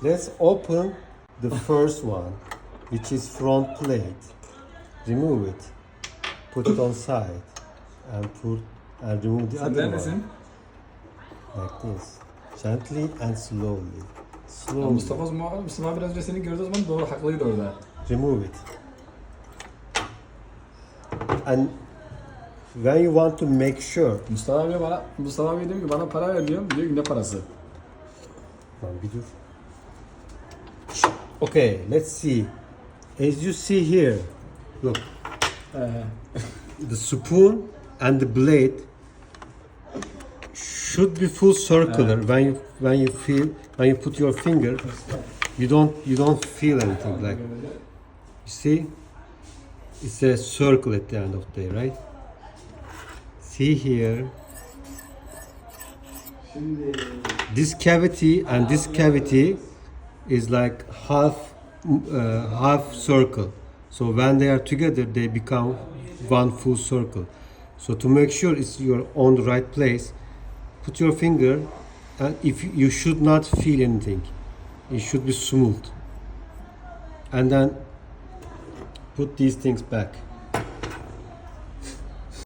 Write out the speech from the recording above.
Let's open the first one, which is front plate. Remove it. Put it on side and remove the Sen other neredesin? one like this, gently and slowly. Slowly. Mustafa biraz önce seni gördüğü zaman doğru haklıydı orada. Remove it. And when you want to make sure, Mustafa abi diyor ki bana para ver diyorum. Diyor ki ne parası? lan bir dur. Okay, let's see. As you see here, look, the spoon and the blade should be full circular. When you put your finger, you don't feel anything like. You see, it's a circle at the end of the day, right? See here, this cavity and this cavity is like half circle. So when they are together, they become one full circle. So to make sure you're on the right place, put your finger, and if you should not feel anything, it should be smooth. And then put these things back.